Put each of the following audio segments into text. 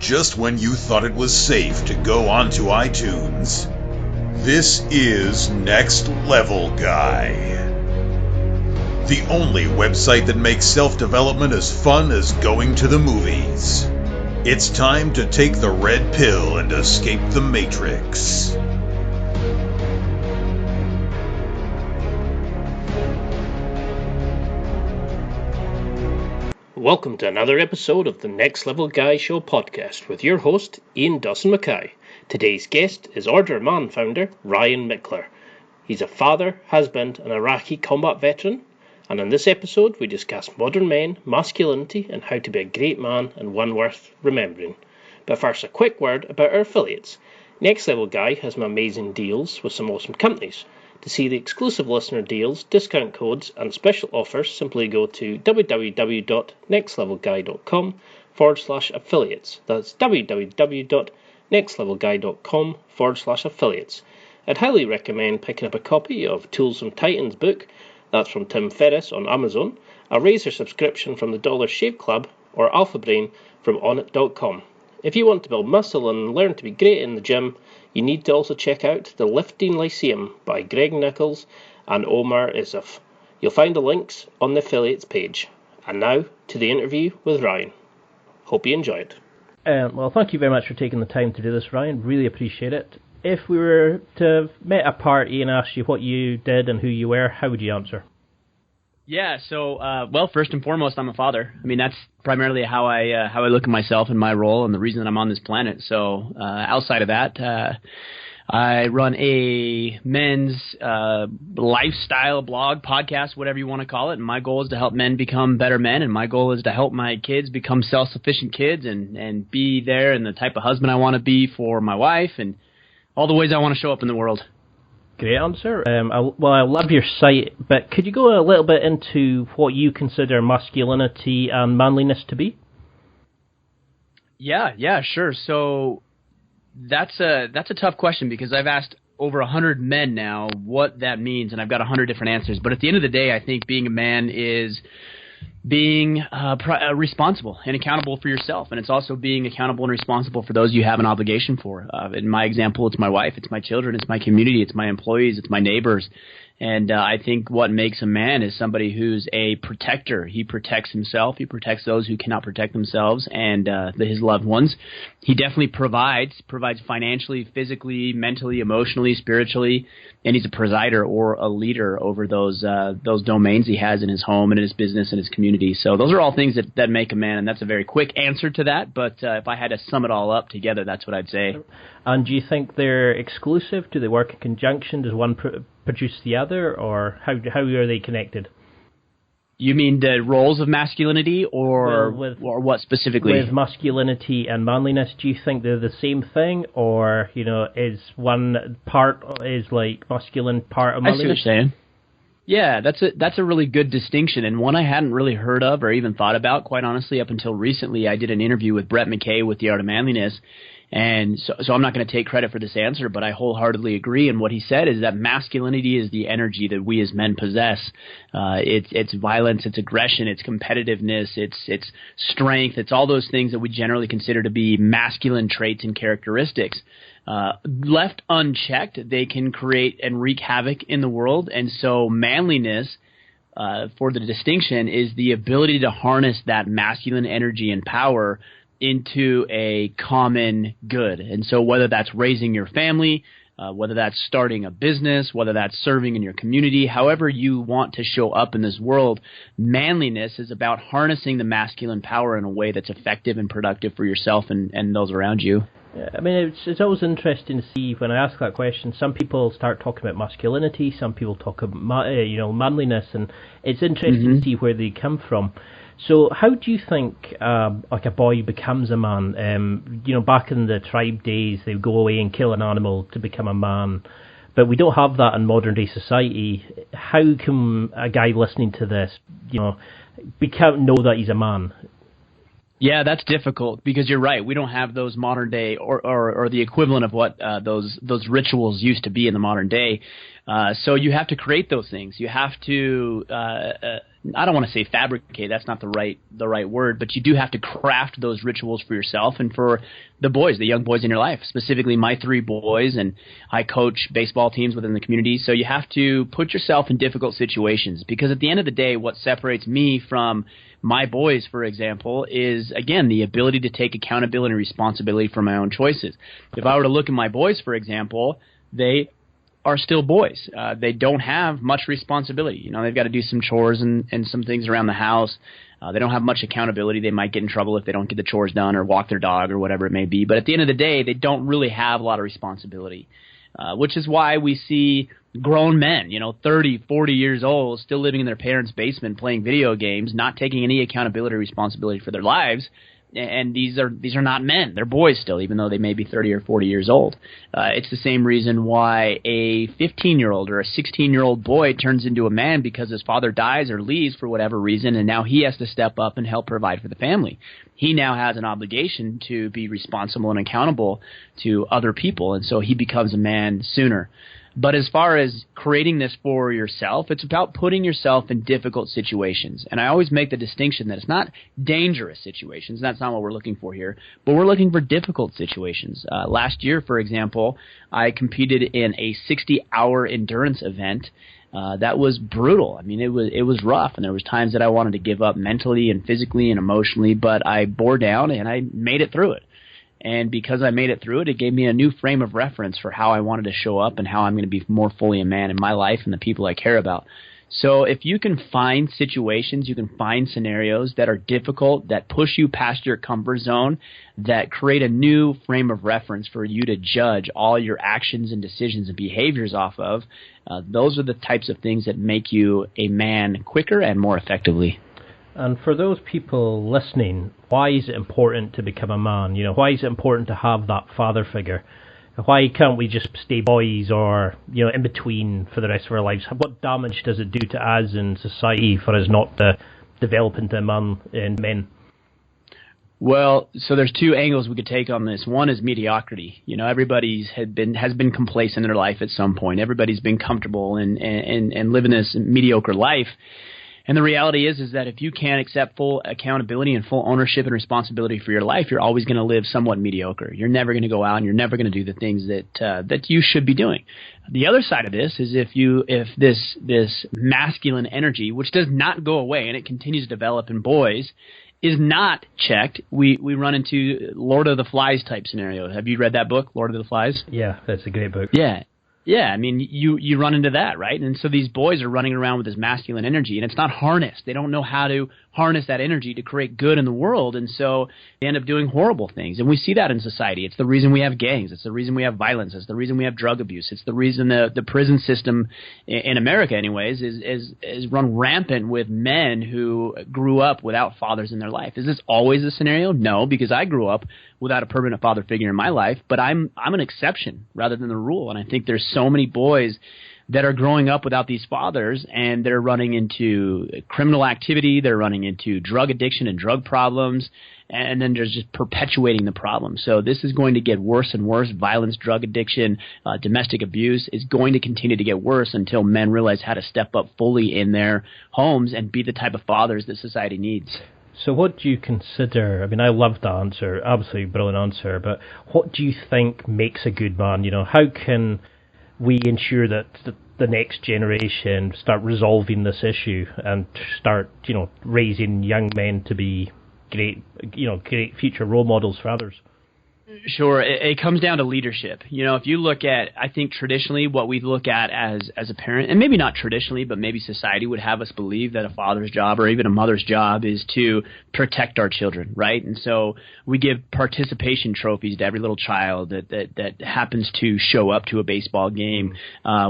just when you thought it was safe to go onto iTunes. This is Next Level Guy, the only website that makes self-development as fun as going to the movies. It's time to take the red pill and escape the Matrix. Welcome to another episode of the Next Level Guy Show podcast with your host, Ian Dawson-Mackay. Today's guest is Order of Man founder, Ryan Mickler. He's a father, husband, and Iraqi combat veteran, and in this episode we discuss modern men, masculinity, and how to be a great man and one worth remembering. But first, a quick word about our affiliates. Next Level Guy has some amazing deals with some awesome companies. To see the exclusive listener deals, discount codes, and special offers, simply go to www.nextlevelguy.com/affiliates. That's www.nextlevelguy.com/affiliates. I'd highly recommend picking up a copy of Tools from Titans book, that's from Tim Ferriss on Amazon, a Razor subscription from the Dollar Shave Club, or Alpha Brain from onit.com. If you want to build muscle and learn to be great in the gym, you need to also check out The Lifting Lyceum by Greg Nichols and Omar Isuf. You'll find the links on the affiliates page. And now to the interview with Ryan. Hope you enjoy it. Well, thank you very much for taking the time to do this, Ryan. Really appreciate it. If we were to have met a party and asked you what you did and who you were, how would you answer? Yeah, so, well, first and foremost, I'm a father. I mean, that's primarily how I look at myself and my role and the reason that I'm on this planet. So, outside of that, I run a men's lifestyle blog, podcast, whatever you want to call it. And my goal is to help men become better men. And my goal is to help my kids become self-sufficient kids and be there and the type of husband I want to be for my wife and all the ways I want to show up in the world. Great answer. I love your site, but could you go a little bit into what you consider masculinity and manliness to be? Yeah, sure. So that's a tough question because I've asked over 100 men now what that means, and I've got 100 different answers. But at the end of the day, I think being a man is being responsible and accountable for yourself, and it's also being accountable and responsible for those you have an obligation for. In my example, it's my wife, it's my children, it's my community, it's my employees, it's my neighbors. And I think what makes a man is somebody who's a protector. He protects himself. He protects those who cannot protect themselves and his loved ones. He definitely provides financially, physically, mentally, emotionally, spiritually, and he's a presider or a leader over those domains he has in his home and in his business and his community. So those are all things that make a man, and that's a very quick answer to that. But if I had to sum it all up together, that's what I'd say. And do you think they're exclusive? Do they work in conjunction? Does one produce the other, or how are they connected? You mean the roles of masculinity, or what specifically? With masculinity and manliness, do you think they're the same thing, or is one part is like masculine, part of manliness? I see what you're saying. Yeah, that's a really good distinction, and one I hadn't really heard of or even thought about, quite honestly, up until recently. I did an interview with Brett McKay with The Art of Manliness. And so I'm not going to take credit for this answer, but I wholeheartedly agree. And what he said is that masculinity is the energy that we as men possess. It's violence, it's aggression, it's competitiveness, it's strength. It's all those things that we generally consider to be masculine traits and characteristics. Left unchecked, they can create and wreak havoc in the world. And so manliness, for the distinction, is the ability to harness that masculine energy and power into a common good. And so whether that's raising your family, whether that's starting a business, whether that's serving in your community, however you want to show up in this world, manliness is about harnessing the masculine power in a way that's effective and productive for yourself and those around you. I mean, it's always interesting to see when I ask that question. Some people start talking about masculinity, some people talk about manliness, and it's interesting to see where they come from. So how do you think like a boy becomes a man? Back in the tribe days, they would go away and kill an animal to become a man. But we don't have that in modern day society. How can a guy listening to this, know that he's a man? Yeah, that's difficult because you're right. We don't have those modern day or the equivalent of what those rituals used to be in the modern day. So you have to create those things. You have to I don't want to say fabricate, that's not the right word, but you do have to craft those rituals for yourself and for the boys, the young boys in your life, specifically my 3 boys, and I coach baseball teams within the community. So you have to put yourself in difficult situations, because at the end of the day, what separates me from my boys, for example, is, again, the ability to take accountability and responsibility for my own choices. If I were to look at my boys, for example, they are still boys. They don't have much responsibility. You know, they've got to do some chores and some things around the house. They don't have much accountability. They might get in trouble if they don't get the chores done or walk their dog or whatever it may be. But at the end of the day, they don't really have a lot of responsibility, which is why we see grown men, 30, 40 years old, still living in their parents' basement playing video games, not taking any accountability or responsibility for their lives. And these are not men. They're boys still, even though they may be 30 or 40 years old. It's the same reason why a 15-year-old or a 16-year-old boy turns into a man, because his father dies or leaves for whatever reason, and now he has to step up and help provide for the family. He now has an obligation to be responsible and accountable to other people, and so he becomes a man sooner. But as far as creating this for yourself, it's about putting yourself in difficult situations. And I always make the distinction that it's not dangerous situations. That's not what we're looking for here. But we're looking for difficult situations. Last year, for example, I competed in a 60-hour endurance event. That was brutal. I mean, it was rough, and there was times that I wanted to give up mentally and physically and emotionally, but I bore down and I made it through it. And because I made it through it, it gave me a new frame of reference for how I wanted to show up and how I'm going to be more fully a man in my life and the people I care about. So if you can find situations, you can find scenarios that are difficult, that push you past your comfort zone, that create a new frame of reference for you to judge all your actions and decisions and behaviors off of, those are the types of things that make you a man quicker and more effectively. And for those people listening, why is it important to become a man? Why is it important to have that father figure? Why can't we just stay boys or, in between for the rest of our lives? What damage does it do to us in society for us not to develop into men? Well, so there's 2 angles we could take on this. One is mediocrity. Everybody's has been complacent in their life at some point. Everybody's been comfortable and living this mediocre life. And the reality is that if you can't accept full accountability and full ownership and responsibility for your life, you're always going to live somewhat mediocre. You're never going to go out and you're never going to do the things that you should be doing. The other side of this is if this masculine energy, which does not go away and it continues to develop in boys, is not checked, we run into Lord of the Flies type scenario. Have you read that book, Lord of the Flies? Yeah, that's a great book. Yeah, I mean, you run into that, right? And so these boys are running around with this masculine energy, and it's not harnessed. They don't know how to harness that energy to create good in the world, and so they end up doing horrible things. And we see that in society. It's the reason we have gangs. It's the reason we have violence. It's the reason we have drug abuse. It's the reason the prison system in America, anyways, is run rampant with men who grew up without fathers in their life. Is this always the scenario? No, because I grew up without a permanent father figure in my life, but I'm an exception rather than the rule. And I think there's so many boys that are growing up without these fathers, and they're running into criminal activity, they're running into drug addiction and drug problems, and then they're just perpetuating the problem. So this is going to get worse and worse. Violence, drug addiction, domestic abuse is going to continue to get worse until men realize how to step up fully in their homes and be the type of fathers that society needs. So what do you consider, I mean, I love that answer, absolutely brilliant answer, but what do you think makes a good man? How can we ensure that the next generation start resolving this issue and start, raising young men to be great future role models for others? Sure. It comes down to leadership. If you look at, I think traditionally what we look at as a parent, and maybe not traditionally, but maybe society would have us believe that a father's job or even a mother's job is to protect our children, right? And so we give participation trophies to every little child that happens to show up to a baseball game.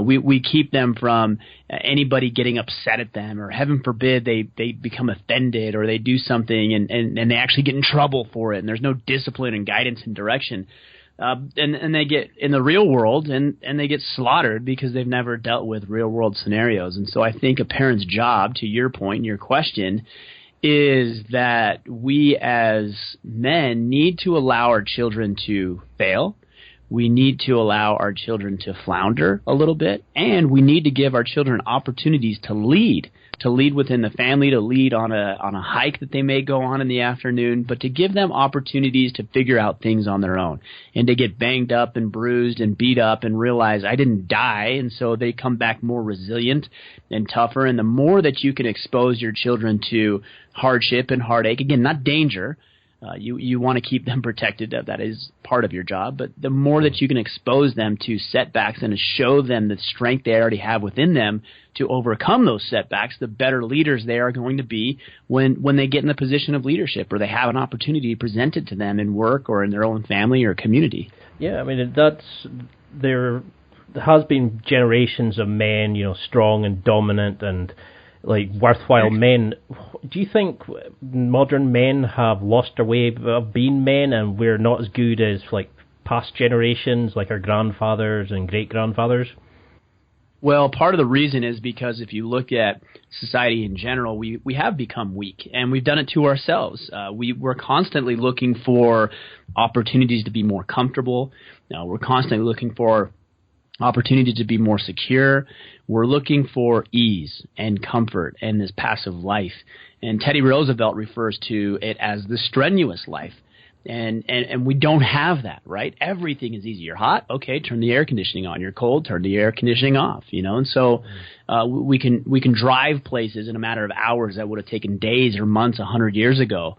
We keep them from anybody getting upset at them, or heaven forbid they become offended or they do something and they actually get in trouble for it, and there's no discipline and guidance and direction. And they get in the real world and they get slaughtered because they've never dealt with real world scenarios. And so I think a parent's job, to your point and your question, is that we as men need to allow our children to fail. we need to allow our children to flounder a little bit, and we need to give our children opportunities to lead within the family, to lead on a hike that they may go on in the afternoon, but to give them opportunities to figure out things on their own and to get banged up and bruised and beat up and realize I didn't die, and so they come back more resilient and tougher. And the more that you can expose your children to hardship and heartache, again, not danger, you want to keep them protected. That is part of your job. But the more that you can expose them to setbacks and to show them the strength they already have within them to overcome those setbacks, the better leaders they are going to be when they get in the position of leadership or they have an opportunity presented to them in work or in their own family or community. Yeah, I mean, there has been generations of men, strong and dominant and like worthwhile men. Do you think modern men have lost their way of being men, and we're not as good as like past generations, like our grandfathers and great-grandfathers? Well, part of the reason is because if you look at society in general, we have become weak, and we've done it to ourselves. We're constantly looking for opportunities to be more comfortable. We're constantly looking for opportunities to be more secure. We're looking for ease and comfort and this passive life. And Teddy Roosevelt refers to it as the strenuous life. And we don't have that, right? Everything is easy. You're hot, okay, turn the air conditioning on. You're cold, turn the air conditioning off, And so we can drive places in a matter of hours that would have taken days or months 100 years ago.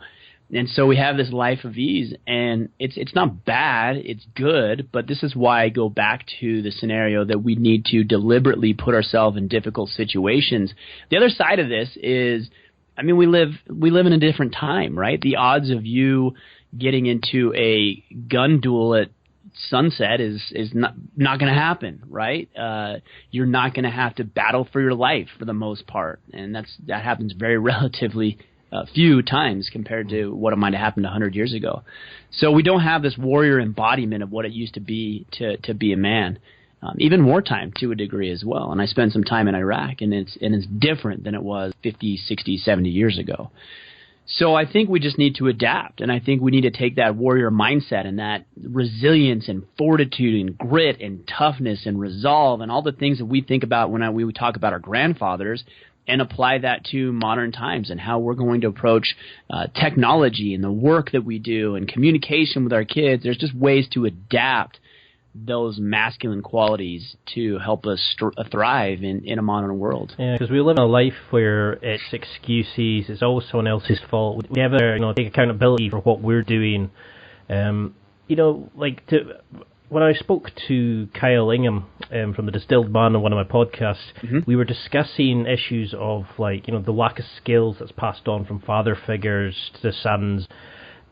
And so we have this life of ease, and it's not bad, it's good, but this is why I go back to the scenario that we need to deliberately put ourselves in difficult situations. The other side of this is, I mean, we live in a different time, right? The odds of you getting into a gun duel at sunset is not going to happen, right? You're not going to have to battle for your life for the most part, and that happens very relatively few times compared to what it might have happened 100 years ago. So we don't have this warrior embodiment of what it used to be to be a man. Even wartime to a degree as well. And I spent some time in Iraq, and it's different than it was 50, 60, 70 years ago. So I think we just need to adapt, and I think we need to take that warrior mindset and that resilience and fortitude and grit and toughness and resolve and all the things that we think about when we talk about our grandfathers, and apply that to modern times and how we're going to approach technology and the work that we do and communication with our kids. There's just ways to adapt those masculine qualities to help us thrive in a modern world. Yeah, because we live in a life where it's excuses, it's always someone else's fault. We never, take accountability for what we're doing. When I spoke to Kyle Ingham from the Distilled Man on one of my podcasts, we were discussing issues of the lack of skills that's passed on from father figures to sons.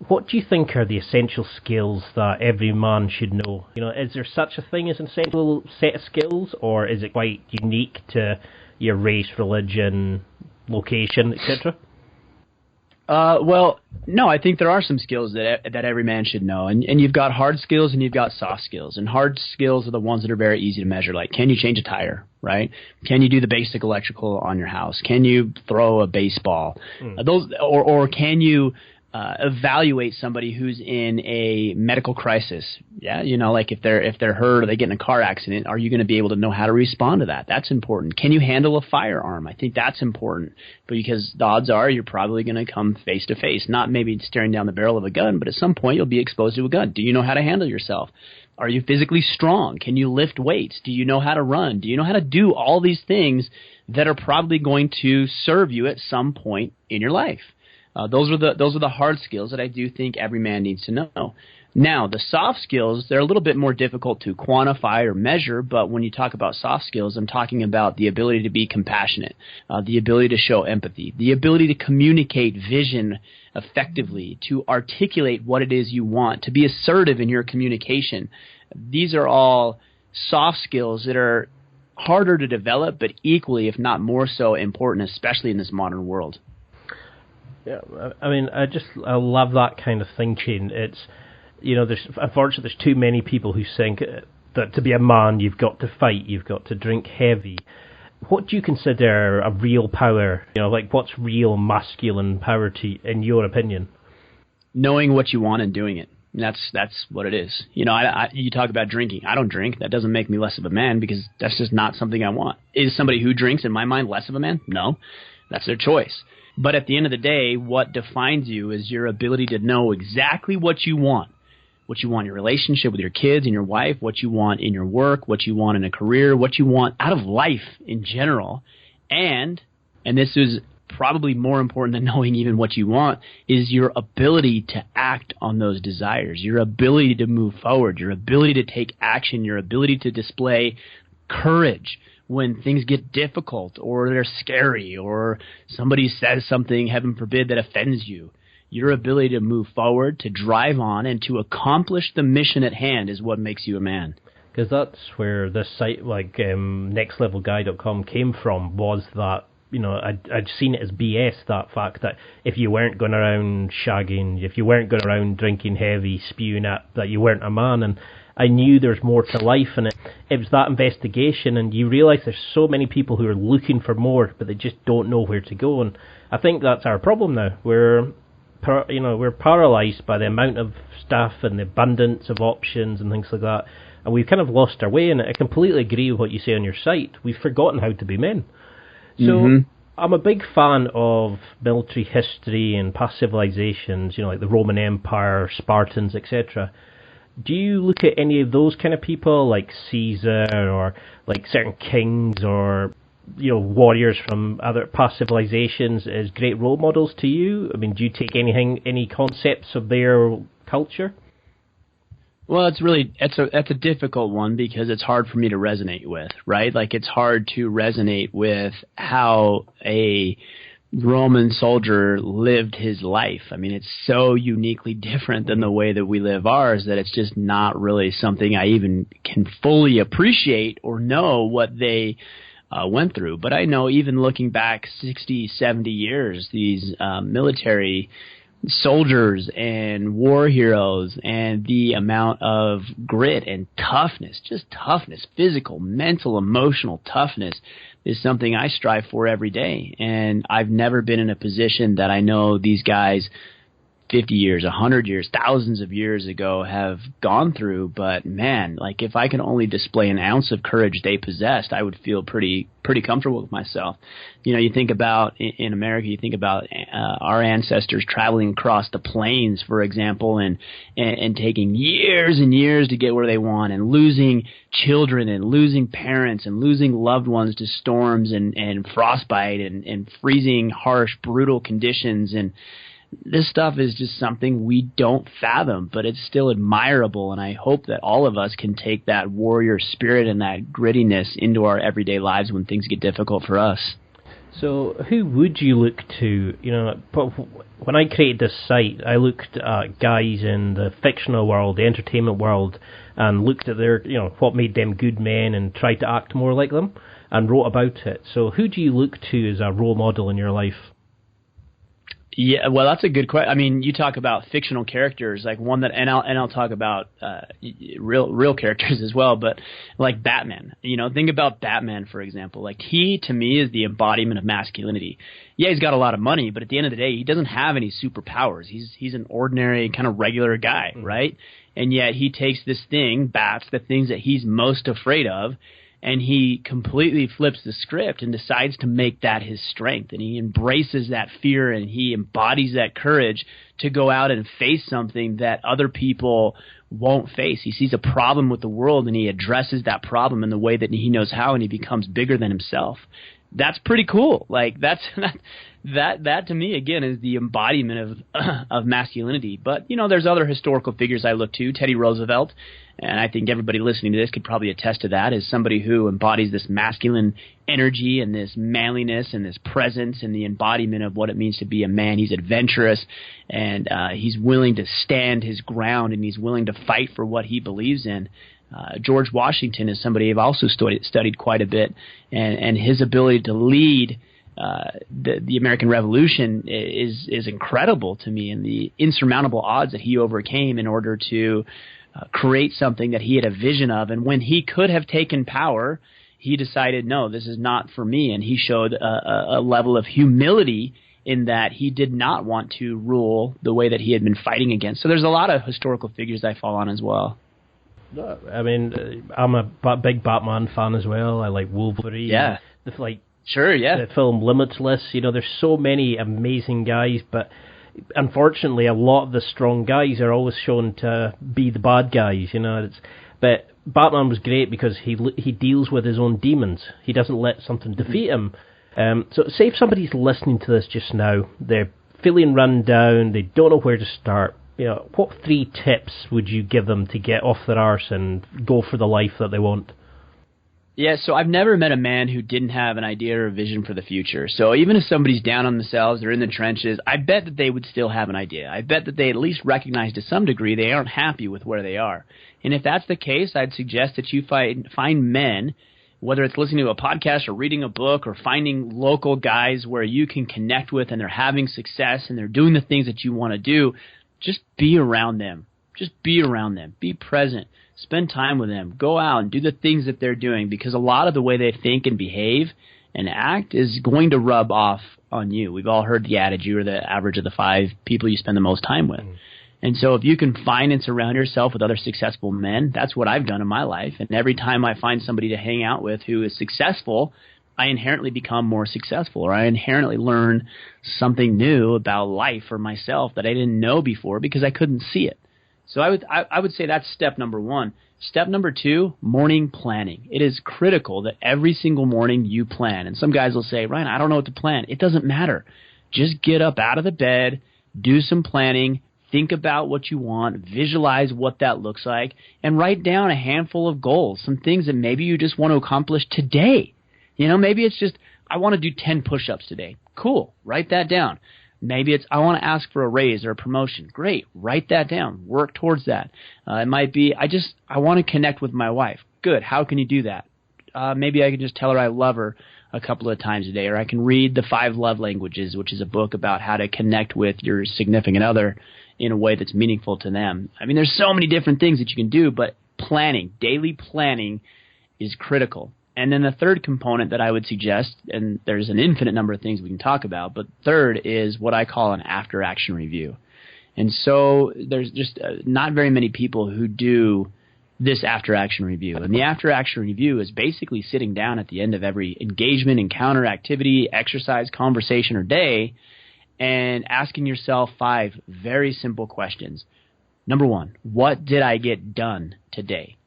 What do you think are the essential skills that every man should know? Is there such a thing as an essential set of skills, or is it quite unique to your race, religion, location, etc.? Well, no, I think there are some skills that every man should know. And you've got hard skills and you've got soft skills. And hard skills are the ones that are very easy to measure. Like, can you change a tire, right? Can you do the basic electrical on your house? Can you throw a baseball? Or can you evaluate somebody who's in a medical crisis? Yeah, like if they're hurt or they get in a car accident, are you going to be able to know how to respond to that? That's important. Can you handle a firearm? I think that's important, because the odds are you're probably going to come face to face, not maybe staring down the barrel of a gun, but at some point you'll be exposed to a gun. Do you know how to handle yourself? Are you physically strong? Can you lift weights? Do you know how to run? Do you know how to do all these things that are probably going to serve you at some point in your life? Those are the hard skills that I do think every man needs to know. Now, the soft skills, they're a little bit more difficult to quantify or measure, but when you talk about soft skills, I'm talking about the ability to be compassionate, the ability to show empathy, the ability to communicate vision effectively, to articulate what it is you want, to be assertive in your communication. These are all soft skills that are harder to develop, but equally, if not more so, important, especially in this modern world. Yeah, I mean, I love that kind of thinking. It's, unfortunately, there's too many people who think that to be a man, you've got to fight, you've got to drink heavy. What do you consider a real power? What's real masculine power in your opinion? Knowing what you want and doing it. That's what it is. You know, you talk about drinking. I don't drink. That doesn't make me less of a man because that's just not something I want. Is somebody who drinks, in my mind, less of a man? No. That's their choice. But at the end of the day, what defines you is your ability to know exactly what you want. What you want in your relationship with your kids and your wife, what you want in your work, what you want in a career, what you want out of life in general. And this is probably more important than knowing even what you want, is your ability to act on those desires, your ability to move forward, your ability to take action, your ability to display courage when things get difficult or they're scary or somebody says something, heaven forbid, that offends you. Your ability to move forward, to drive on, and to accomplish the mission at hand is what makes you a man. Because that's where this site like nextlevelguy.com came from, was that, you know, I'd seen it as BS, that fact that if you weren't going around shagging, if you weren't going around drinking heavy, spewing at, that you weren't a man. And I knew there's more to life, and it was that investigation, and you realise there's so many people who are looking for more, but they just don't know where to go. And I think that's our problem now. We're paralysed by the amount of stuff and the abundance of options and things like that, and we've kind of lost our way. And I completely agree with what you say on your site. We've forgotten how to be men. So I'm a big fan of military history and past civilizations, you know, like the Roman Empire, Spartans, etc. Do you look at any of those kind of people, like Caesar, or like certain kings, or, you know, warriors from other past civilizations as great role models to you? I mean, do you take any concepts of their culture? Well, that's a difficult one because it's hard for me to resonate with, right? Like, it's hard to resonate with how a Roman soldier lived his life. I mean, it's so uniquely different than the way that we live ours that it's just not really something I even can fully appreciate or know what they went through. But I know, even looking back 60, 70 years, these military soldiers and war heroes, and the amount of grit and toughness, just toughness, physical, mental, emotional toughness, is something I strive for every day. And I've never been in a position that I know these guys 50 years, 100 years, thousands of years ago have gone through. But man, like, if I can only display an ounce of courage they possessed, I would feel pretty comfortable with myself. You know, you think about in America, you think about our ancestors traveling across the plains, for example, and taking years and years to get where they want, and losing children and losing parents and losing loved ones to storms and frostbite and freezing, harsh, brutal conditions. And this stuff is just something we don't fathom, but it's still admirable, and I hope that all of us can take that warrior spirit and that grittiness into our everyday lives when things get difficult for us. So who would you look to? You know, when I created this site, I looked at guys in the fictional world, the entertainment world, and looked at their, you know, what made them good men and tried to act more like them and wrote about it. So who do you look to as a role model in your life? Yeah, well, that's a good question. I mean, you talk about fictional characters, like one that, and I'll talk about real characters as well. But like Batman, you know, think about Batman, for example. Like, he, to me, is the embodiment of masculinity. Yeah, he's got a lot of money, but at the end of the day, he doesn't have any superpowers. He's an ordinary, kind of regular guy, right? And yet he takes this thing, bats, the things that he's most afraid of, and he completely flips the script and decides to make that his strength. And he embraces that fear, and he embodies that courage to go out and face something that other people won't face. He sees a problem with the world, and he addresses that problem in the way that he knows how, and he becomes bigger than himself. That's pretty cool. Like, that to me, again, is the embodiment of masculinity. But, you know, there's other historical figures I look to. Teddy Roosevelt, and I think everybody listening to this could probably attest to that, as somebody who embodies this masculine energy and this manliness and this presence and the embodiment of what it means to be a man. He's adventurous, and he's willing to stand his ground, and he's willing to fight for what he believes in. George Washington is somebody I've also studied quite a bit, and his ability to lead the American Revolution is incredible to me, and the insurmountable odds that he overcame in order to create something that he had a vision of. And when he could have taken power, he decided, no, this is not for me, and he showed a level of humility in that he did not want to rule the way that he had been fighting against. So there's a lot of historical figures I fall on as well. I mean, I'm a big Batman fan as well. I like Wolverine. Yeah. Sure, yeah. The film Limitless. There's so many amazing guys, but unfortunately, a lot of the strong guys are always shown to be the bad guys. But Batman was great because he deals with his own demons. He doesn't let something defeat him. So say if somebody's listening to this just now, they're feeling run down, they don't know where to start. What 3 tips would you give them to get off their arse and go for the life that they want? Yeah, so I've never met a man who didn't have an idea or a vision for the future. So even if somebody's down on themselves, they're in the trenches, I bet that they would still have an idea. I bet that they at least recognize to some degree they aren't happy with where they are. And if that's the case, I'd suggest that you find men, whether it's listening to a podcast or reading a book or finding local guys where you can connect with and they're having success and they're doing the things that you want to do, just be around them. Just be around them. Be present. Spend time with them. Go out and do the things that they're doing, because a lot of the way they think and behave and act is going to rub off on you. We've all heard the adage, you are the average of the 5 people you spend the most time with. And so if you can find and surround yourself with other successful men, that's what I've done in my life. And every time I find somebody to hang out with who is successful, I inherently become more successful, or I inherently learn something new about life or myself that I didn't know before because I couldn't see it. So I would say that's step number 1. Step number 2, morning planning. It is critical that every single morning you plan. And some guys will say, Ryan, I don't know what to plan. It doesn't matter. Just get up out of the bed, do some planning, think about what you want, visualize what that looks like, and write down a handful of goals, some things that maybe you just want to accomplish today. Maybe it's just, I want to do 10 push-ups today. Cool. Write that down. Maybe it's, I want to ask for a raise or a promotion. Great. Write that down. Work towards that. It might be, I want to connect with my wife. Good. How can you do that? Maybe I can just tell her I love her a couple of times a day, or I can read The 5 Love Languages, which is a book about how to connect with your significant other in a way that's meaningful to them. I mean, there's so many different things that you can do, but daily planning is critical. And then the third component that I would suggest, and there's an infinite number of things we can talk about, but third is what I call an after-action review. And so there's just not very many people who do this after-action review. And the after-action review is basically sitting down at the end of every engagement, encounter, activity, exercise, conversation, or day and asking yourself 5 very simple questions. Number 1, what did I get done today?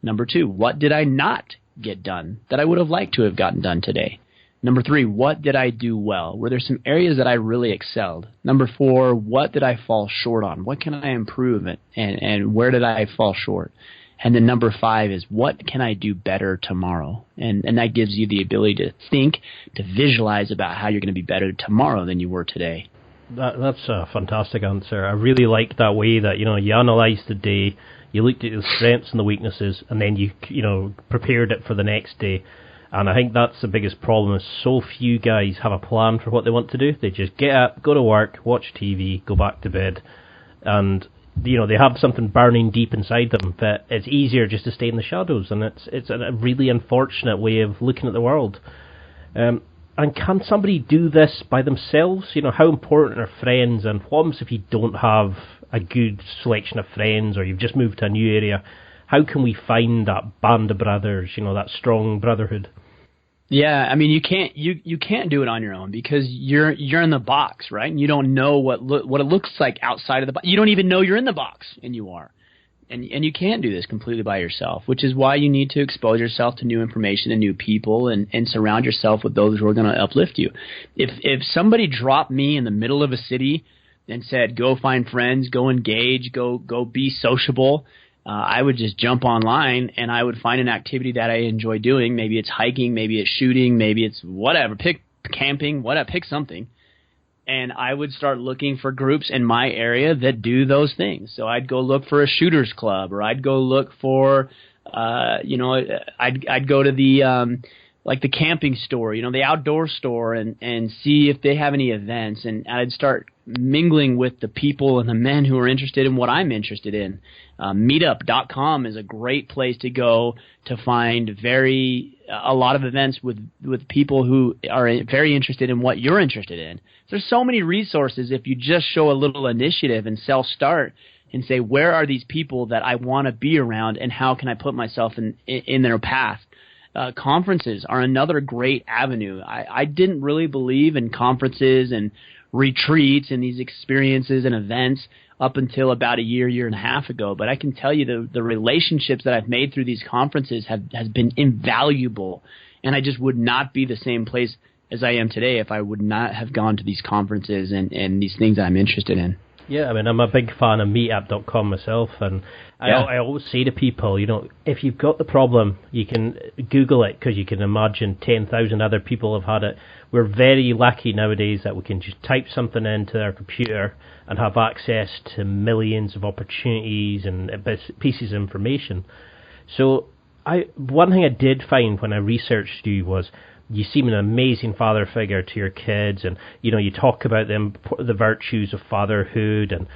Number 2, what did I not get done that I would have liked to have gotten done today? Number 3, what did I do well? Were there some areas that I really excelled? Number 4, what did I fall short on? What can I improve and where did I fall short? And then number 5 is, what can I do better tomorrow? And that gives you the ability to think, to visualize about how you're going to be better tomorrow than you were today. That's a fantastic answer. I really like that way that, you analyze the day, you looked at the strengths and the weaknesses, and then you prepared it for the next day. And I think that's the biggest problem, is so few guys have a plan for what they want to do. They just get up, go to work, watch TV, go back to bed, and they have something burning deep inside them, but it's easier just to stay in the shadows, and it's a really unfortunate way of looking at the world. And can somebody do this by themselves? How important are friends, and what happens if you don't have a good selection of friends, or you've just moved to a new area? How can we find that band of brothers, that strong brotherhood? Yeah, I mean, you can't do it on your own, because you're in the box, right? And you don't know what it looks like outside of the box. You don't even know you're in the box, and you are. And you can't do this completely by yourself, which is why you need to expose yourself to new information and new people, and surround yourself with those who are going to uplift you. If somebody dropped me in the middle of a city and said, go find friends, go engage, go be sociable, I would just jump online and I would find an activity that I enjoy doing. Maybe it's hiking, maybe it's shooting, maybe it's whatever, pick camping, whatever, pick something. And I would start looking for groups in my area that do those things. So I'd go look for a shooters club, or I'd go look for, I'd go to like the camping store, the outdoor store, and see if they have any events. And I'd start mingling with the people and the men who are interested in what I'm interested in. Meetup.com is a great place to go to find a lot of events with people who are very interested in what you're interested in. There's so many resources if you just show a little initiative and self-start and say, where are these people that I want to be around, and how can I put myself in their path? Conferences are another great avenue. I didn't really believe in conferences and retreats and these experiences and events up until about a year and a half ago. But I can tell you the relationships that I've made through these conferences has been invaluable. And I just would not be the same place as I am today if I would not have gone to these conferences and these things that I'm interested in. Yeah, I mean, I'm a big fan of meetup.com myself, and I always say to people, if you've got the problem, you can Google it, because you can imagine 10,000 other people have had it. We're very lucky nowadays that we can just type something into our computer and have access to millions of opportunities and pieces of information. So one thing I did find when I researched you was, you seem an amazing father figure to your kids, and you talk about the virtues of fatherhood, and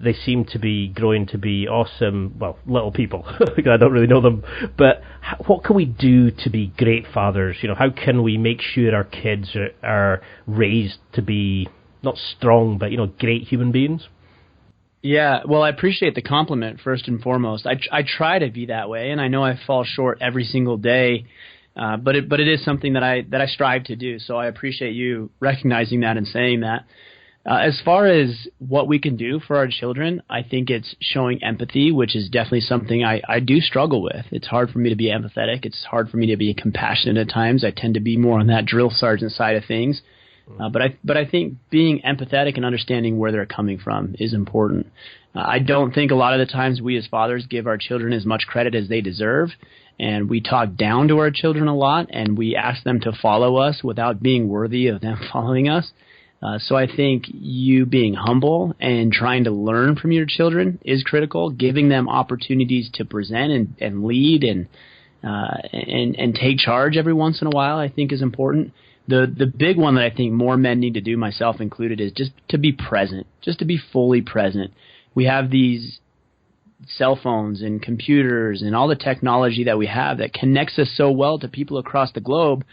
they seem to be growing to be awesome, little people. I don't really know them, but what can we do to be great fathers? How can we make sure our kids are raised to be not strong, but great human beings? Yeah, well, I appreciate the compliment first and foremost. I try to be that way, and I know I fall short every single day. But it is something that I strive to do. So I appreciate you recognizing that and saying that. As far as what we can do for our children, I think it's showing empathy, which is definitely something I do struggle with. It's hard for me to be empathetic. It's hard for me to be compassionate at times. I tend to be more on that drill sergeant side of things. But I think being empathetic and understanding where they're coming from is important. I don't think a lot of the times we as fathers give our children as much credit as they deserve. And we talk down to our children a lot, and we ask them to follow us without being worthy of them following us. So I think you being humble and trying to learn from your children is critical. Giving them opportunities to present and lead and take charge every once in a while, I think, is important. The big one that I think more men need to do, myself included, is just to be present, just to be fully present. We have these cell phones and computers and all the technology that we have that connects us so well to people across the globe,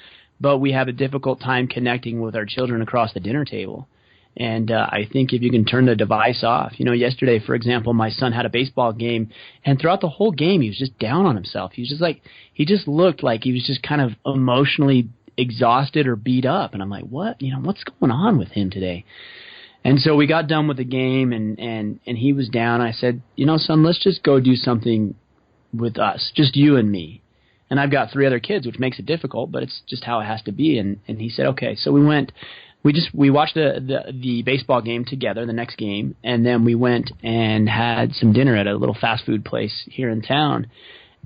but we have a difficult time connecting with our children across the dinner table. And I think if you can turn the device off, yesterday, for example, my son had a baseball game, and throughout the whole game, he was just down on himself. He just looked like he was just kind of emotionally exhausted or beat up. And I'm like, what's going on with him today? And so we got done with the game, and he was down. I said, son, let's just go do something with us, just you and me. And I've got 3 other kids, which makes it difficult, but it's just how it has to be. And he said, okay. So we watched the baseball game together, the next game, and then we went and had some dinner at a little fast food place here in town.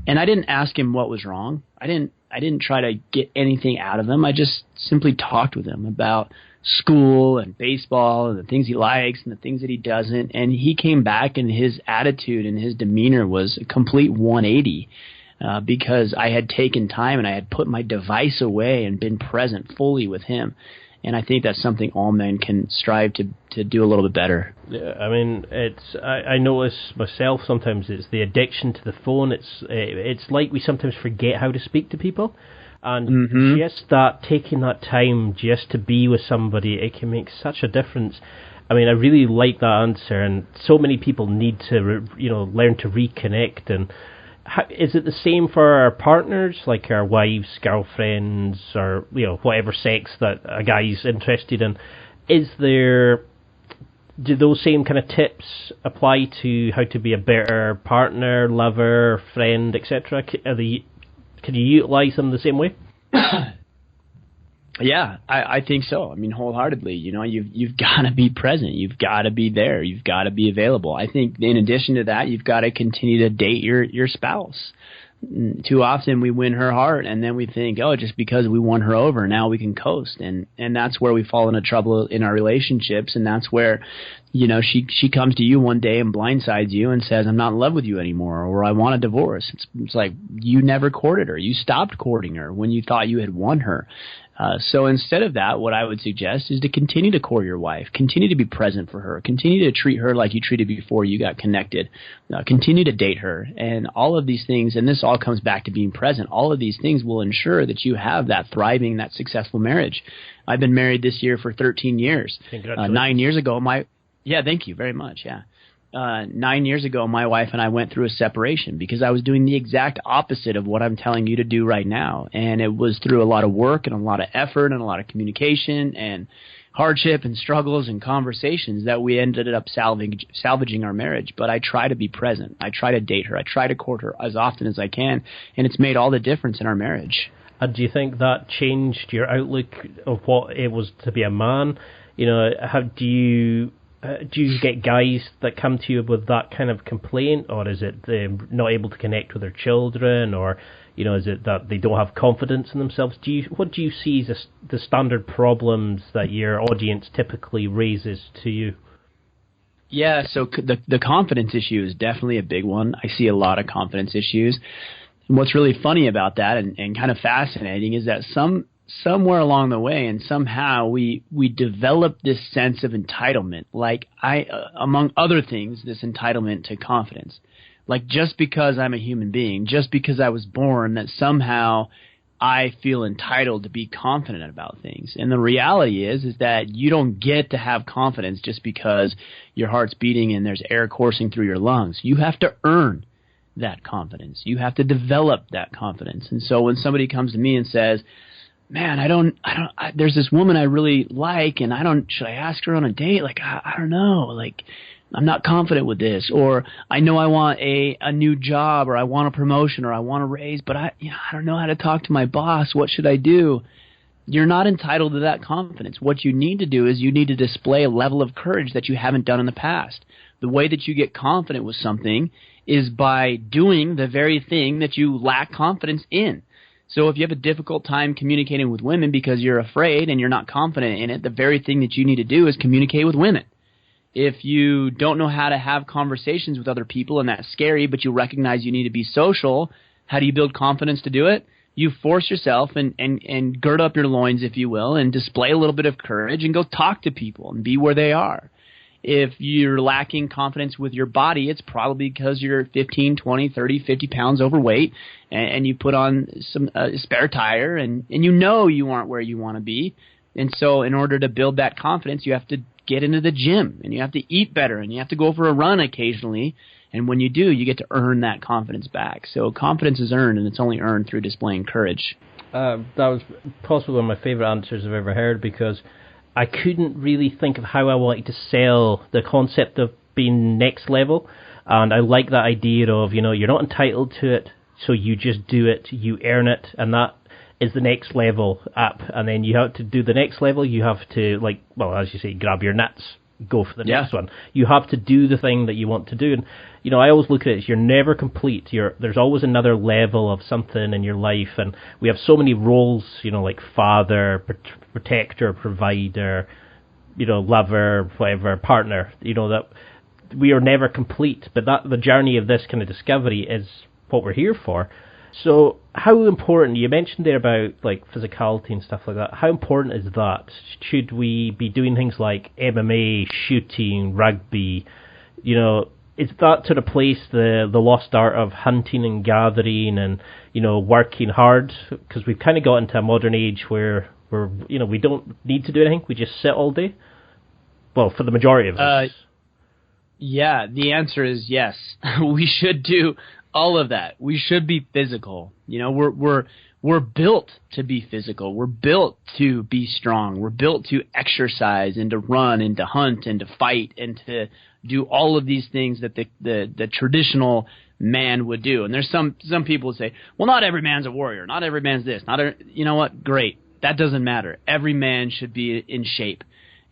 And I didn't ask him what was wrong. I didn't try to get anything out of him. I just simply talked with him about school and baseball and the things he likes and the things that he doesn't. And he came back, and his attitude and his demeanor was a complete 180 because I had taken time and I had put my device away and been present fully with him. And I think that's something all men can strive to do a little bit better. Yeah, I mean, I notice myself sometimes it's the addiction to the phone. It's like we sometimes forget how to speak to people. And just taking that time just to be with somebody, it can make such a difference. I mean, I really like that answer, and so many people need to, learn to reconnect. And is it the same for our partners, like our wives, girlfriends, or whatever sex that a guy's interested in? Do those same kind of tips apply to how to be a better partner, lover, friend, etc.? Can you utilize them the same way? Yeah, I think so. I mean, wholeheartedly. You've got to be present. You've got to be there. You've got to be available. I think in addition to that, you've got to continue to date your spouse. Too often we win her heart, and then we think, oh, just because we won her over, now we can coast. And that's where we fall into trouble in our relationships, and that's where, she comes to you one day and blindsides you and says, I'm not in love with you anymore, or I want a divorce. It's like you never courted her. You stopped courting her when you thought you had won her. So instead of that, what I would suggest is to continue to court your wife, continue to be present for her, continue to treat her like you treated before you got connected, continue to date her, and all of these things, and this all comes back to being present, all of these things will ensure that you have that thriving, that successful marriage. I've been married this year for 13 years. 9 years ago, thank you very much, 9 years ago, my wife and I went through a separation because I was doing the exact opposite of what I'm telling you to do right now. And it was through a lot of work and a lot of effort and a lot of communication and hardship and struggles and conversations that we ended up salvaging our marriage. But I try to be present. I try to date her. I try to court her as often as I can. And it's made all the difference in our marriage. And do you think that changed your outlook of what it was to be a man? Do you get guys that come to you with that kind of complaint, or is it they're not able to connect with their children, or is it that they don't have confidence in themselves? What do you see as the standard problems that your audience typically raises to you? Yeah, so the confidence issue is definitely a big one. I see a lot of confidence issues. And what's really funny about that and kind of fascinating is that somewhere along the way and somehow we develop this sense of entitlement, like among other things, this entitlement to confidence. Like just because I'm a human being, just because I was born, that somehow I feel entitled to be confident about things. And the reality is that you don't get to have confidence just because your heart's beating and there's air coursing through your lungs. You have to earn that confidence. You have to develop that confidence. And so when somebody comes to me and says, man, there's this woman I really like, and should I ask her on a date? Like, I don't know. Like, I'm not confident with this. Or I know I want a new job, or I want a promotion, or I want a raise, but I don't know how to talk to my boss. What should I do? You're not entitled to that confidence. What you need to do is you need to display a level of courage that you haven't done in the past. The way that you get confident with something is by doing the very thing that you lack confidence in. So if you have a difficult time communicating with women because you're afraid and you're not confident in it, the very thing that you need to do is communicate with women. If you don't know how to have conversations with other people and that's scary, but you recognize you need to be social, how do you build confidence to do it? You force yourself and gird up your loins, if you will, and display a little bit of courage and go talk to people and be where they are. If you're lacking confidence with your body, it's probably because you're 15, 20, 30, 50 pounds overweight and you put on some spare tire and you aren't where you want to be. And so in order to build that confidence, you have to get into the gym and you have to eat better and you have to go for a run occasionally. And when you do, you get to earn that confidence back. So confidence is earned, and it's only earned through displaying courage. That was possibly one of my favorite answers I've ever heard, because I couldn't really think of how I wanted to sell the concept of being next level. And I like that idea of, you're not entitled to it, so you just do it, you earn it, and that is the next level up. And then you have to do the next level, you have to, as you say, grab your nuts, go for the next one. You have to do the thing that you want to do. And, I always look at it as you're never complete. There's always another level of something in your life. And we have so many roles, like father, protector, provider, lover, whatever, partner, that we are never complete. But the journey of this kind of discovery is what we're here for. So how important, you mentioned there about physicality and stuff like that, how important is that? Should we be doing things like MMA, shooting, rugby, is that to replace the lost art of hunting and gathering and, working hard? Because we've kind of got into a modern age where we don't need to do anything, we just sit all day. Well, for the majority of us. Yeah, the answer is yes. We should do all of that. We should be physical. We're built to be physical. We're built to be strong. We're built to exercise and to run and to hunt and to fight and to do all of these things that the traditional man would do. And there's some people who say, well, not every man's a warrior. Not every man's this. You know what? Great. That doesn't matter. Every man should be in shape.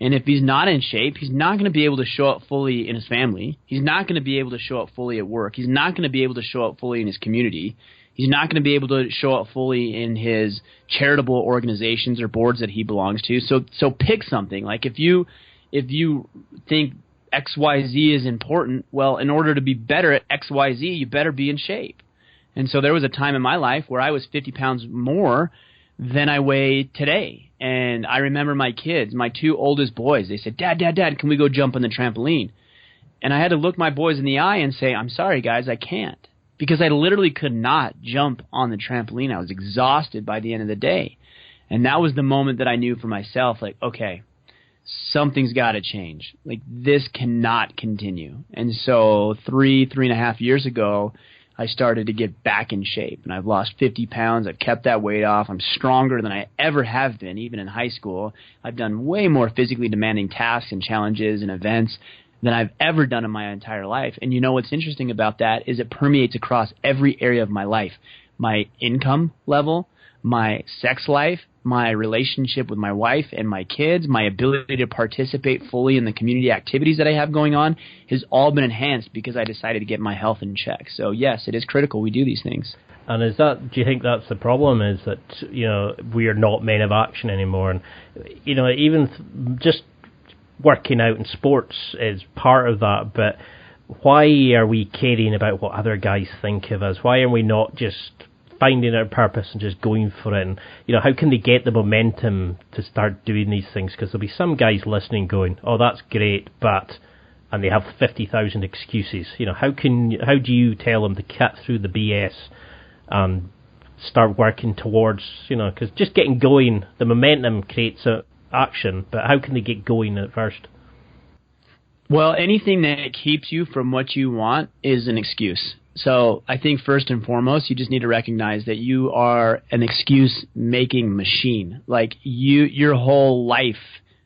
And if he's not in shape, he's not going to be able to show up fully in his family. He's not going to be able to show up fully at work. He's not going to be able to show up fully in his community. He's not going to be able to show up fully in his charitable organizations or boards that he belongs to. So pick something. Like if you think XYZ is important, well, in order to be better at XYZ, you better be in shape. And so there was a time in my life where I was 50 pounds more than I weigh today. And I remember my kids, my two oldest boys, they said, Dad, can we go jump on the trampoline? And I had to look my boys in the eye and say, I'm sorry, guys, I can't. Because I literally could not jump on the trampoline. I was exhausted by the end of the day. And that was the moment that I knew for myself, like, okay, something's got to change. Like, this cannot continue. And so 3.5 years ago, I started to get back in shape, and I've lost 50 pounds. I've kept that weight off. I'm stronger than I ever have been, even in high school. I've done way more physically demanding tasks and challenges and events than I've ever done in my entire life. And you know what's interesting about that is it permeates across every area of my life. My income level, my sex life, my relationship with my wife and my kids, my ability to participate fully in the community activities that I have going on has all been enhanced because I decided to get my health in check. So yes, it is critical we do these things. And do you think that's the problem, is that, we are not men of action anymore? And, even just working out in sports is part of that, but why are we caring about what other guys think of us? Why are we not just finding our purpose and just going for it? And, how can they get the momentum to start doing these things? Because there'll be some guys listening going, oh, that's great, but, and they have 50,000 excuses. How do you tell them to cut through the BS and start working towards, because just getting going, the momentum creates action, but how can they get going at first? Well, anything that keeps you from what you want is an excuse. So I think first and foremost, you just need to recognize that you are an excuse-making machine. Like your whole life,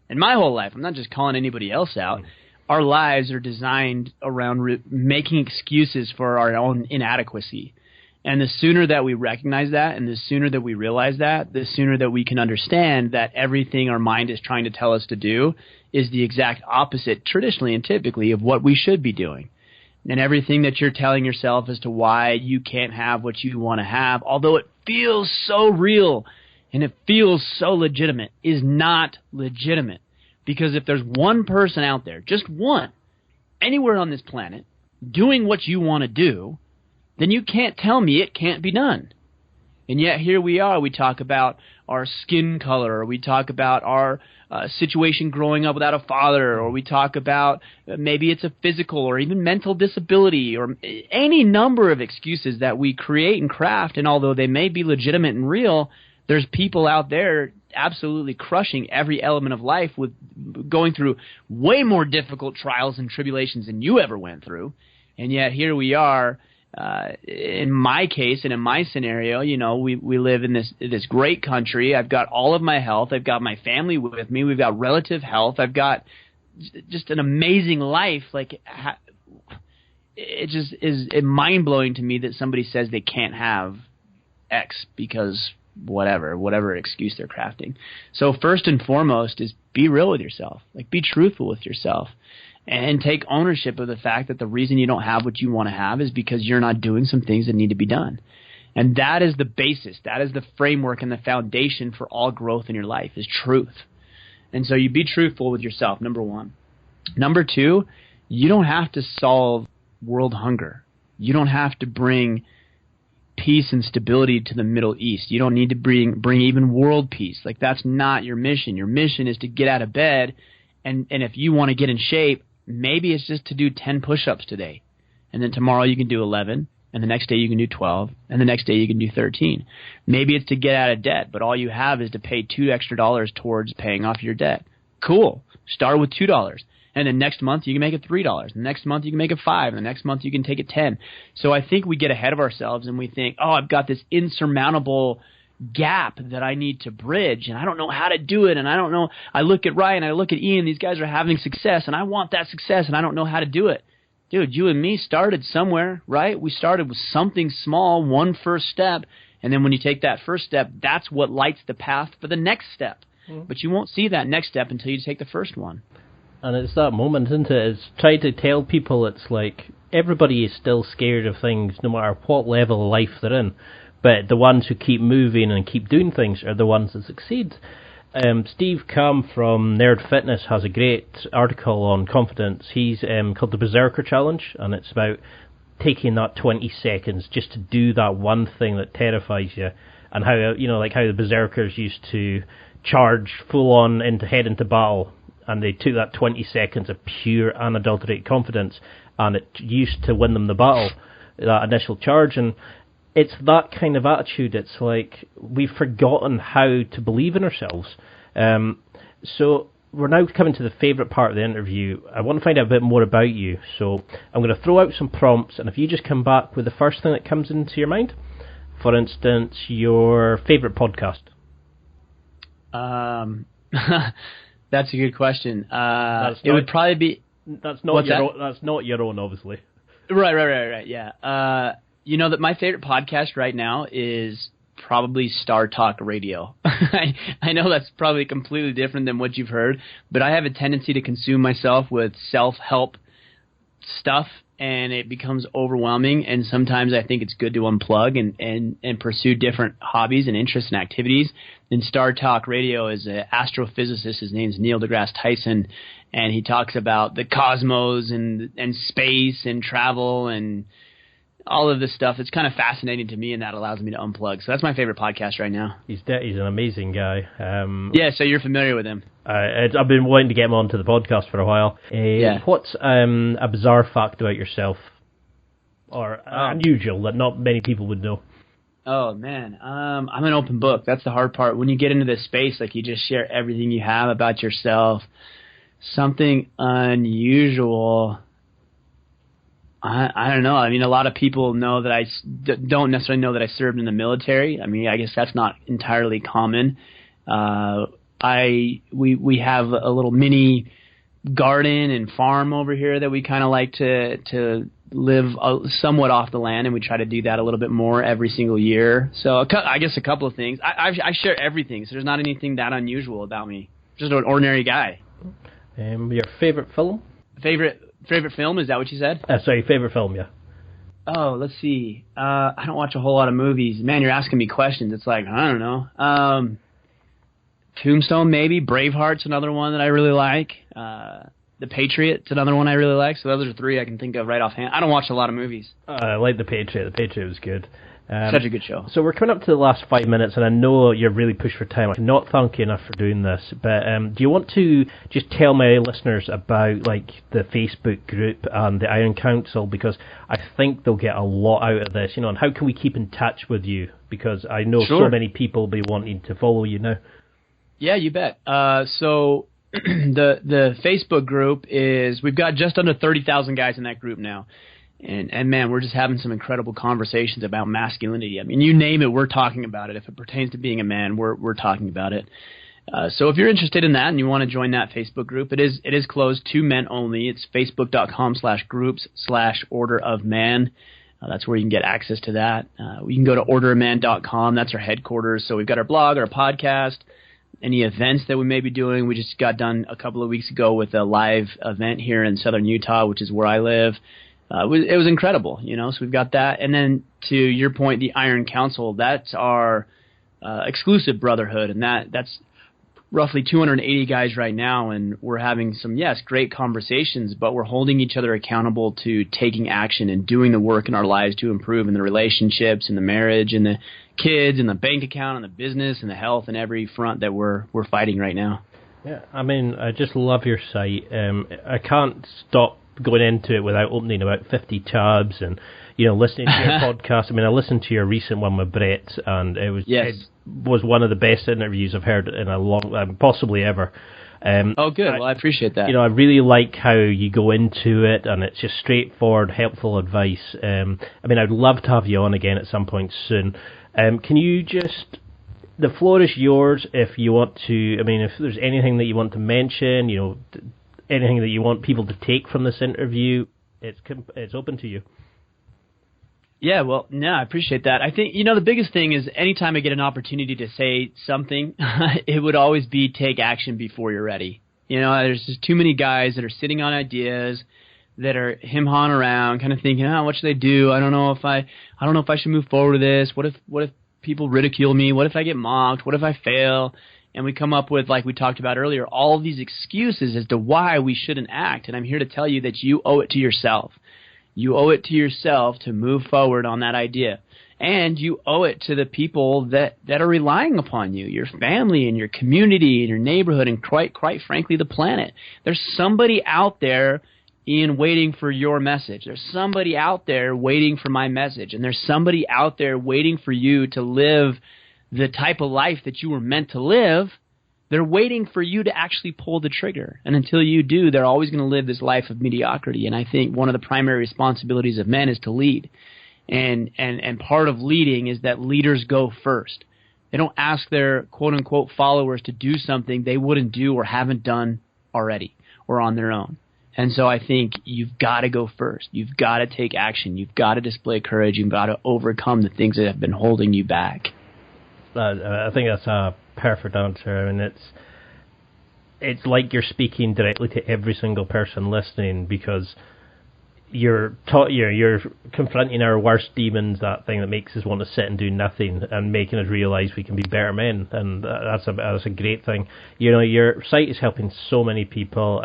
and my whole life, I'm not just calling anybody else out, our lives are designed around making excuses for our own inadequacy. And the sooner that we recognize that, and the sooner that we realize that, the sooner that we can understand that everything our mind is trying to tell us to do is the exact opposite, traditionally and typically, of what we should be doing. And everything that you're telling yourself as to why you can't have what you want to have, although it feels so real and it feels so legitimate, is not legitimate. Because if there's one person out there, just one, anywhere on this planet, doing what you want to do, then you can't tell me it can't be done. And yet here we are. We talk about our skin color, or we talk about our situation growing up without a father, or we talk about maybe it's a physical or even mental disability, or any number of excuses that we create and craft. And although they may be legitimate and real, there's people out there absolutely crushing every element of life, with going through way more difficult trials and tribulations than you ever went through. And yet here we are. In my case and in my scenario, we live in this great country. I've got all of my health. I've got my family with me. We've got relative health. I've got just an amazing life. Like, it just is mind-blowing to me that somebody says they can't have X because whatever excuse they're crafting. So first and foremost is be real with yourself. Like, be truthful with yourself. And take ownership of the fact that the reason you don't have what you want to have is because you're not doing some things that need to be done. And that is the basis. That is the framework and the foundation for all growth in your life, is truth. And so you be truthful with yourself, number one. Number two, you don't have to solve world hunger. You don't have to bring peace and stability to the Middle East. You don't need to bring even world peace. Like, that's not your mission. Your mission is to get out of bed, and if you want to get in shape, maybe it's just to do 10 push-ups today, and then tomorrow you can do 11, and the next day you can do 12, and the next day you can do 13. Maybe it's to get out of debt, but all you have is to pay $2 extra towards paying off your debt. Cool. Start with $2, and then next month you can make it $3. The next month you can make it $5, and the next month you can take it 10. So I think we get ahead of ourselves and we think, oh, I've got this insurmountable gap that I need to bridge, and I don't know how to do it, and I don't know. I look at Ryan, I look at Ian, these guys are having success, and I want that success, and I don't know how to do it. Dude, you and me started somewhere, right? We started with something small, one first step, and then when you take that first step, that's what lights the path for the next step. but you won't see that next step until you take the first one. And it's that moment, isn't it? It's trying to tell people it's like everybody is still scared of things no matter what level of life they're in. But the ones who keep moving and keep doing things are the ones that succeed. Steve Kam from Nerd Fitness has a great article on confidence. He's called the Berserker Challenge, and it's about taking that 20 seconds just to do that one thing that terrifies you, and how, you know, like how the Berserkers used to charge full on head into battle, and they took that 20 seconds of pure unadulterated confidence, and it used to win them the battle, that initial charge. And it's that kind of attitude. It's like we've forgotten how to believe in ourselves. So we're now coming to the favourite part of the interview. I want to find out a bit more about you. So I'm going to throw out some prompts, and if you just come back with the first thing that comes into your mind. For instance, your favourite podcast. That's a good question. It would probably be... That's not your own, obviously. Right, yeah. You know that my favorite podcast right now is probably Star Talk Radio. I know that's probably completely different than what you've heard, but I have a tendency to consume myself with self-help stuff, and it becomes overwhelming, and sometimes I think it's good to unplug and pursue different hobbies and interests and activities. And Star Talk Radio is an astrophysicist. His name's Neil deGrasse Tyson, and he talks about the cosmos and space and travel and all of this stuff. It's kind of fascinating to me, and that allows me to unplug. So that's my favorite podcast right now. He's an amazing guy. Yeah, so you're familiar with him. I've been wanting to get him onto the podcast for a while. What's a bizarre fact about yourself, or unusual, that not many people would know? Oh, man. I'm an open book. That's the hard part. When you get into this space, like, you just share everything you have about yourself. Something unusual... I don't know. I mean, a lot of people know that I don't necessarily know that I served in the military. I mean, I guess that's not entirely common. We have a little mini garden and farm over here that we kind of like to live somewhat off the land, and we try to do that a little bit more every single year. So I guess a couple of things. I share everything, so there's not anything that unusual about me. Just an ordinary guy. Your favorite film? Favorite film, is that what you said? Sorry, favorite film, yeah. Oh, let's see. I don't watch a whole lot of movies. Man, you're asking me questions. It's like, I don't know. Tombstone, maybe. Braveheart's another one that I really like. The Patriot's another one I really like. So those are three I can think of right offhand. I don't watch a lot of movies. I like The Patriot. The Patriot was good. Such a good show. So we're coming up to the last 5 minutes, and I know you're really pushed for time. I cannot thank you enough for doing this. But do you want to just tell my listeners about like the Facebook group and the Iron Council, because I think they'll get a lot out of this, and how can we keep in touch with you? Because I know so many people will be wanting to follow you now. Yeah, you bet. So the Facebook group we've got just under 30,000 guys in that group now. And man, we're just having some incredible conversations about masculinity. I mean, you name it, we're talking about it. If it pertains to being a man, we're talking about it. So if you're interested in that and you want to join that Facebook group, it is closed to men only. It's facebook.com/groups/Order of Man. That's where you can get access to that. You can go to orderofman.com. That's our headquarters. So we've got our blog, our podcast, any events that we may be doing. We just got done a couple of weeks ago with a live event here in southern Utah, which is where I live. It was incredible, so we've got that. And then to your point, the Iron Council, that's our exclusive brotherhood, and that's roughly 280 guys right now, and we're having some, great conversations, but we're holding each other accountable to taking action and doing the work in our lives to improve in the relationships and the marriage and the kids and the bank account and the business and the health and every front that we're fighting right now. Yeah, I mean, I just love your site. I can't stop going into it without opening about 50 tabs and listening to your podcast. I mean, I listened to your recent one with Brett, and it was one of the best interviews I've heard in a long, possibly ever. Oh, good. Well, I appreciate that. I really like how you go into it, and it's just straightforward, helpful advice. I mean, I'd love to have you on again at some point soon. Can you just... The floor is yours if you want to... I mean, if there's anything that you want to mention, anything that you want people to take from this interview, it's open to you. Yeah, well, no, I appreciate that. I think, the biggest thing is anytime I get an opportunity to say something, it would always be take action before you're ready. There's just too many guys that are sitting on ideas, that are him-hawing around, kind of thinking, what should I do? I don't know if I should move forward with this. What if people ridicule me? What if I get mocked? What if I fail? And we come up with, like we talked about earlier, all of these excuses as to why we shouldn't act. And I'm here to tell you that you owe it to yourself. You owe it to yourself to move forward on that idea. And you owe it to the people that are relying upon you, your family and your community and your neighborhood and quite frankly, the planet. There's somebody out there, Ian, waiting for your message. There's somebody out there waiting for my message. And there's somebody out there waiting for you to live the type of life that you were meant to live. They're waiting for you to actually pull the trigger. And until you do, they're always going to live this life of mediocrity. And I think one of the primary responsibilities of men is to lead. And part of leading is that leaders go first. They don't ask their quote-unquote followers to do something they wouldn't do or haven't done already or on their own. And so I think you've got to go first. You've got to take action. You've got to display courage. You've got to overcome the things that have been holding you back. I think that's a perfect answer. I mean, it's like you're speaking directly to every single person listening, because you're confronting our worst demons, that thing that makes us want to sit and do nothing, and making us realise we can be better men, and that's a great thing. Your site is helping so many people.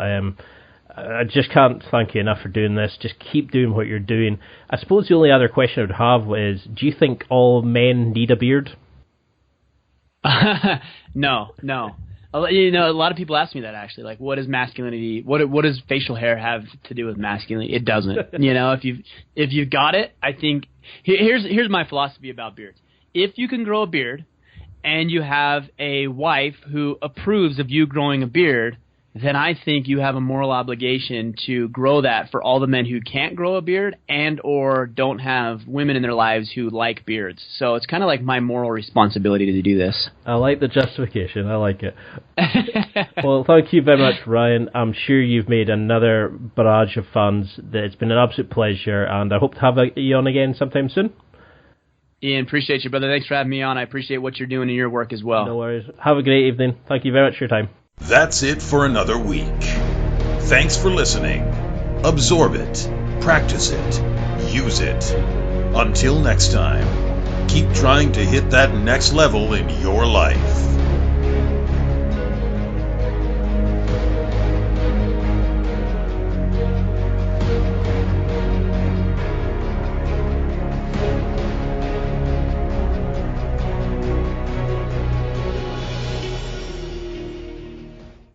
I just can't thank you enough for doing this. Just keep doing what you're doing. I suppose the only other question I would have is, do you think all men need a beard? No. A lot of people ask me that, actually. Like, what is masculinity? What does facial hair have to do with masculinity? It doesn't. If you've got it, I think here's my philosophy about beards. If you can grow a beard, and you have a wife who approves of you growing a beard, then I think you have a moral obligation to grow that for all the men who can't grow a beard and or don't have women in their lives who like beards. So it's kind of like my moral responsibility to do this. I like the justification. I like it. Well, thank you very much, Ryan. I'm sure you've made another barrage of fans. It's been an absolute pleasure, and I hope to have you on again sometime soon. Ian, appreciate you, brother. Thanks for having me on. I appreciate what you're doing in your work as well. No worries. Have a great evening. Thank you very much for your time. That's it for another week. Thanks for listening. Absorb it, practice it, use it. Until next time, keep trying to hit that next level in your life.